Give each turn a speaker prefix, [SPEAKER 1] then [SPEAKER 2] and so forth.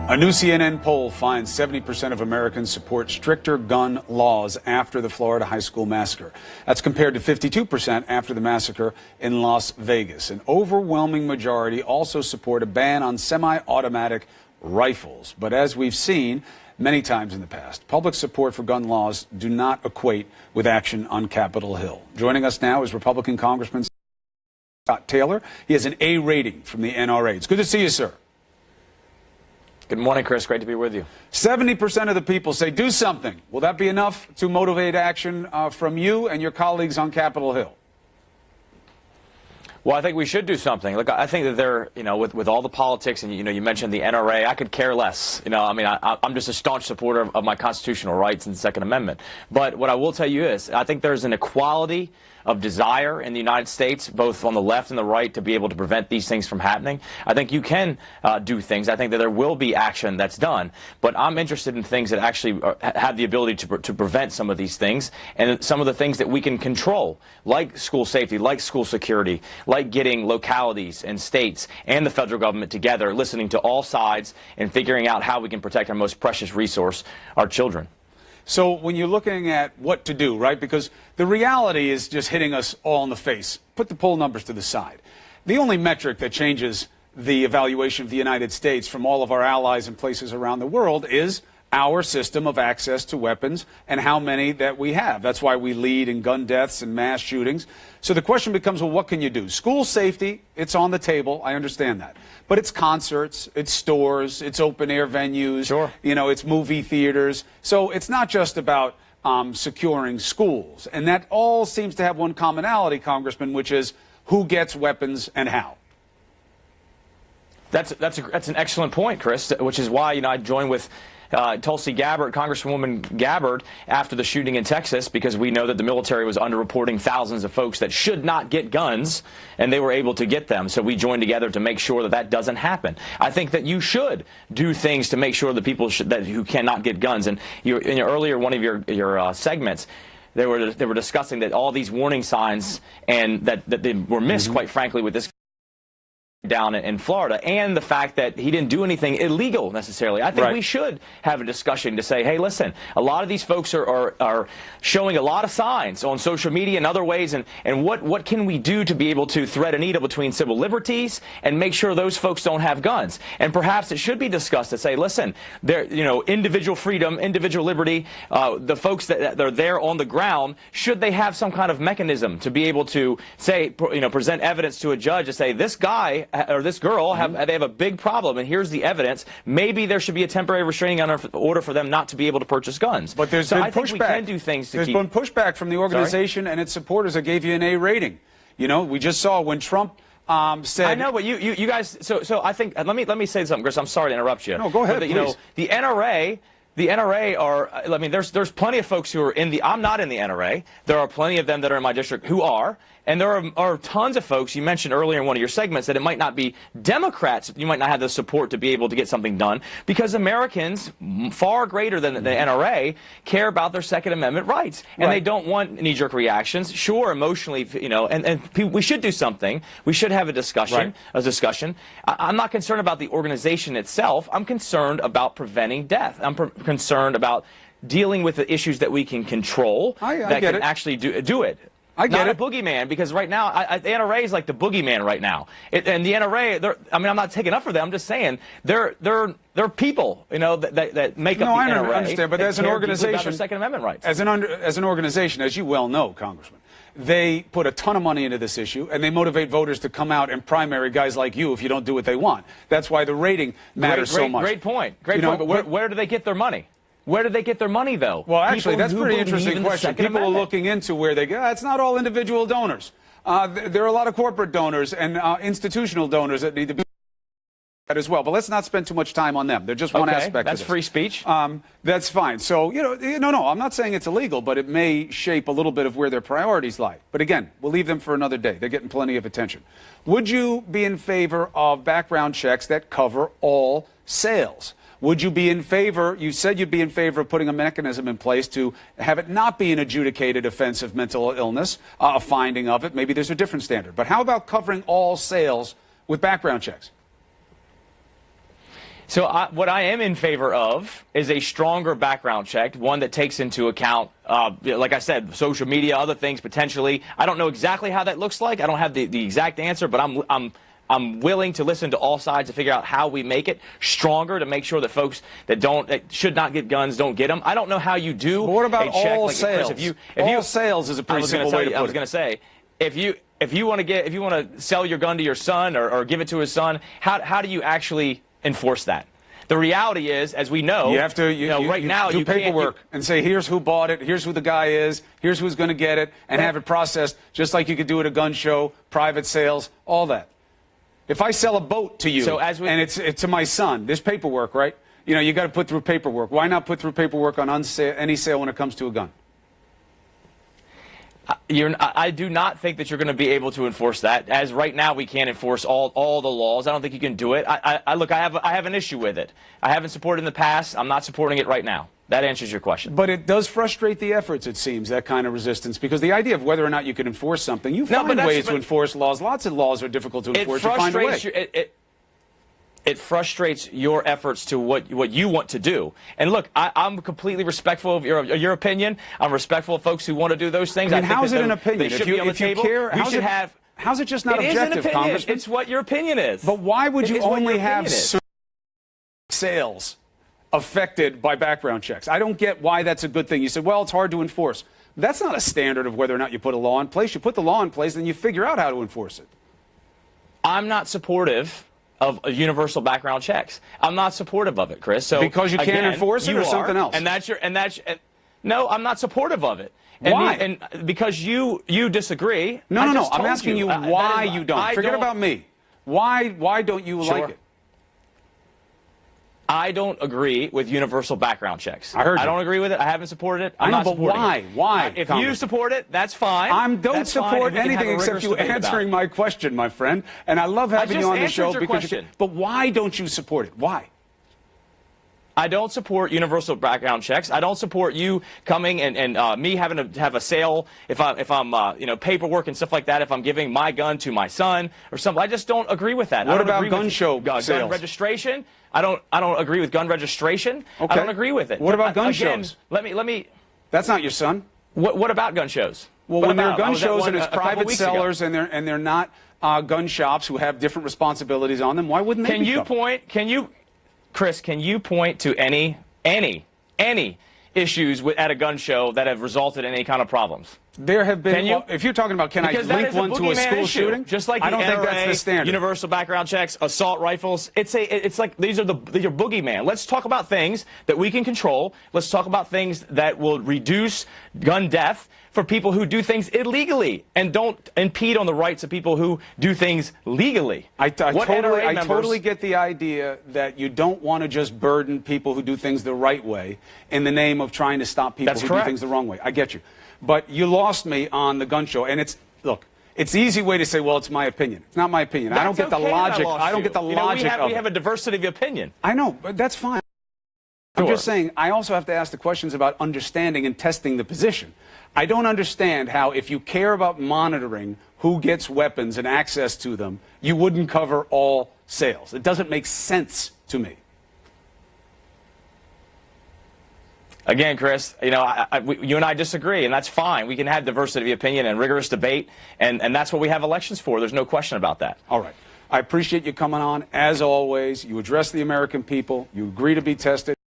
[SPEAKER 1] A new CNN poll finds 70% of Americans support stricter gun laws after the Florida high school massacre. That's compared to 52% after the massacre in Las Vegas. An overwhelming majority also support a ban on semi-automatic rifles. But as we've seen many times in the past, public support for gun laws do not equate with action on Capitol Hill. Joining us now is Republican Congressman Scott Taylor. He has an A rating from the NRA. It's good to see you, sir.
[SPEAKER 2] Good morning, Chris. Great to be with you.
[SPEAKER 1] 70% of the people say do something. Will that be enough to motivate action from you and your colleagues on Capitol Hill?
[SPEAKER 2] Well, I think we should do something. Look, I think that there, with all the politics, and you mentioned the NRA, I could care less. I'm just a staunch supporter of my constitutional rights and the Second Amendment. But what I will tell you is, I think there's an equality of desire in the United States, both on the left and the right, to be able to prevent these things from happening. I think you can do things. I think that there will be action that's done. But I'm interested in things that actually have the ability to prevent some of these things, and some of the things that we can control, like school safety, like school security, like getting localities and states and the federal government together, listening to all sides and figuring out how we can protect our most precious resource, our children.
[SPEAKER 1] So when you're looking at what to do, right, because the reality is just hitting us all in the face. Put the poll numbers to the side. The only metric that changes the evaluation of the United States from all of our allies and places around the world is our system of access to weapons and how many that we have. That's why we lead in gun deaths and mass shootings. So the question becomes, well, what can you do? School safety, it's on the table. I understand that. But it's concerts, it's stores, it's open-air venues.
[SPEAKER 2] Sure.
[SPEAKER 1] It's movie theaters. So it's not just about securing schools. And that all seems to have one commonality, Congressman, which is who gets weapons and how.
[SPEAKER 2] That's an excellent point, Chris, which is why, I joined with Tulsi Gabbard, Congresswoman Gabbard, after the shooting in Texas, because we know that the military was underreporting thousands of folks that should not get guns, and they were able to get them. So we joined together to make sure that that doesn't happen. I think that you should do things to make sure that people who cannot get guns. And in your earlier one of your segments, they were discussing that all these warning signs and that they were missed, quite frankly, with this down in Florida, and the fact that he didn't do anything illegal necessarily. I think we should have a discussion to say, hey, listen, a lot of these folks are showing a lot of signs on social media and other ways, and what can we do to be able to thread a needle between civil liberties and make sure those folks don't have guns? And perhaps it should be discussed to say, listen, there, individual freedom, individual liberty, the folks that are there on the ground, should they have some kind of mechanism to be able to say, present evidence to a judge to say, this guy or this girl, they have a big problem, and here's the evidence. Maybe there should be a temporary restraining order for them not to be able to purchase guns.
[SPEAKER 1] But there's been pushback.
[SPEAKER 2] I think we can do things to
[SPEAKER 1] There's been pushback from the organization and its supporters that gave you an A rating. We just saw when Trump said.
[SPEAKER 2] I know, but you guys. So I think let me say something, Chris. I'm sorry to interrupt you.
[SPEAKER 1] No, go ahead.
[SPEAKER 2] But,
[SPEAKER 1] please.
[SPEAKER 2] The NRA. The NRA are, there's plenty of folks who are I'm not in the NRA. There are plenty of them that are in my district who are. And there are tons of folks, you mentioned earlier in one of your segments, that it might not be Democrats, you might not have the support to be able to get something done, because Americans, far greater than the NRA, care about their Second Amendment rights. And they don't want knee-jerk reactions. Sure, emotionally, and we should do something. We should have a discussion. I'm not concerned about the organization itself. I'm concerned about preventing death. I'm concerned about dealing with the issues that we can control that can actually do it. Not a boogeyman, because right now, the NRA is like the boogeyman right now. And the NRA, I'm not taking up for them. I'm just saying they're people, that make up the NRA.
[SPEAKER 1] I understand, but as an organization,
[SPEAKER 2] about their Second Amendment rights.
[SPEAKER 1] As an organization, as you well know, Congressman, they put a ton of money into this issue, and they motivate voters to come out and primary guys like you if you don't do what they want. That's why the rating matters so much.
[SPEAKER 2] Great point. Great point. But where do they get their money? Where do they get their money, though?
[SPEAKER 1] Well, actually, that's a pretty interesting question. People are looking into where they go. It's not all individual donors. There are a lot of corporate donors and institutional donors that need to be that as well. But let's not spend too much time on them. They're just one aspect of this.
[SPEAKER 2] That's free speech.
[SPEAKER 1] That's fine. So, no, I'm not saying it's illegal, but it may shape a little bit of where their priorities lie. But again, we'll leave them for another day. They're getting plenty of attention. Would you be in favor of background checks that cover all sales? Would you be in favor, you said you'd be in favor of putting a mechanism in place to have it not be an adjudicated offense of mental illness, a finding of it. Maybe there's a different standard. But how about covering all sales with background checks?
[SPEAKER 2] So what I am in favor of is a stronger background check, one that takes into account, like I said, social media, other things potentially. I don't know exactly how that looks like. I don't have the exact answer, but I'm willing to listen to all sides to figure out how we make it stronger to make sure that folks that should not get guns don't get them. I don't know how you do.
[SPEAKER 1] But what about
[SPEAKER 2] a check,
[SPEAKER 1] all
[SPEAKER 2] like,
[SPEAKER 1] sales?
[SPEAKER 2] Chris,
[SPEAKER 1] All sales is a pretty simple way to put it.
[SPEAKER 2] I was going to say, if you want to sell your gun to your son or give it to his son, how do you actually enforce that? The reality is, as we know,
[SPEAKER 1] you have to
[SPEAKER 2] right now
[SPEAKER 1] do
[SPEAKER 2] you
[SPEAKER 1] paperwork and say, here's who bought it, here's who the guy is, here's who's going to get it, and have it processed just like you could do at a gun show, private sales, all that. If I sell a boat to you and it's to my son, there's paperwork, right? You got to put through paperwork. Why not put through paperwork on any sale when it comes to a gun?
[SPEAKER 2] I do not think that you're going to be able to enforce that. As right now, we can't enforce all the laws. I don't think you can do it. Look, I have an issue with it. I haven't supported it in the past. I'm not supporting it right now. That answers your question.
[SPEAKER 1] But it does frustrate the efforts, it seems, that kind of resistance, because the idea of whether or not you can enforce something, you find ways to enforce laws. Lots of laws are difficult to enforce. You find a way.
[SPEAKER 2] It frustrates your efforts to what you want to do. And look, I'm completely respectful of your opinion. I'm respectful of folks who want to do those things.
[SPEAKER 1] I mean, how is it an opinion?
[SPEAKER 2] If you care,
[SPEAKER 1] how's it just not objective, Congressman?
[SPEAKER 2] It's what your opinion is.
[SPEAKER 1] But why would you only have sales affected by background checks? I don't get why that's a good thing. You said, well, it's hard to enforce. That's not a standard of whether or not you put a law in place. You put the law in place, then you figure out how to enforce it.
[SPEAKER 2] I'm not supportive of universal background checks. I'm not supportive of it, Chris. So
[SPEAKER 1] because you can't enforce it, or something else?
[SPEAKER 2] No, I'm not supportive of it.
[SPEAKER 1] Why?
[SPEAKER 2] And because you disagree.
[SPEAKER 1] No. I'm asking you why you don't. Forget about me. Why don't you like it?
[SPEAKER 2] I don't agree with universal background checks.
[SPEAKER 1] I heard you.
[SPEAKER 2] I don't agree with it. I haven't supported it.
[SPEAKER 1] I know, but why? Why?
[SPEAKER 2] If you support it, that's fine.
[SPEAKER 1] I don't support anything except you answering my question, my friend. And I love having you on the show because. But why don't you support it? Why?
[SPEAKER 2] I don't support universal background checks. I don't support you coming and me having to have a sale if I'm paperwork and stuff like that. If I'm giving my gun to my son or something, I just don't agree with that.
[SPEAKER 1] What about gun show sales?
[SPEAKER 2] Gun registration. I don't agree with gun registration.
[SPEAKER 1] Okay.
[SPEAKER 2] I don't agree with it.
[SPEAKER 1] What about gun shows?
[SPEAKER 2] Let me.
[SPEAKER 1] That's not your son.
[SPEAKER 2] What about gun shows?
[SPEAKER 1] Well, when there are gun shows and it's private sellers and they're not gun shops who have different responsibilities on them, why wouldn't they?
[SPEAKER 2] Chris, can you point to any issues at a gun show that have resulted in any kind of problems?
[SPEAKER 1] There have been. If you're talking about, can I link one to a school shooting?
[SPEAKER 2] Just like
[SPEAKER 1] I don't think that's the standard.
[SPEAKER 2] Universal background checks, assault rifles. It's like these are boogeyman. Let's talk about things that we can control. Let's talk about things that will reduce gun death for people who do things illegally and don't impede on the rights of people who do things legally.
[SPEAKER 1] I totally get the idea that you don't want to just burden people who do things the right way in the name of trying to stop people who do things the wrong way. I get you. But you lost me on the gun show. And it's the easy way to say, well, it's my opinion. It's not my opinion. I don't get the logic. I don't get the logic of it.
[SPEAKER 2] We have a diversity of opinion.
[SPEAKER 1] I know, but that's fine. I'm just saying, I also have to ask the questions about understanding and testing the position. I don't understand how, if you care about monitoring who gets weapons and access to them, you wouldn't cover all sales. It doesn't make sense to me.
[SPEAKER 2] Again, Chris, you and I disagree, and that's fine. We can have diversity of opinion and rigorous debate, and that's what we have elections for. There's no question about that.
[SPEAKER 1] All right. I appreciate you coming on. As always, you address the American people. You agree to be tested.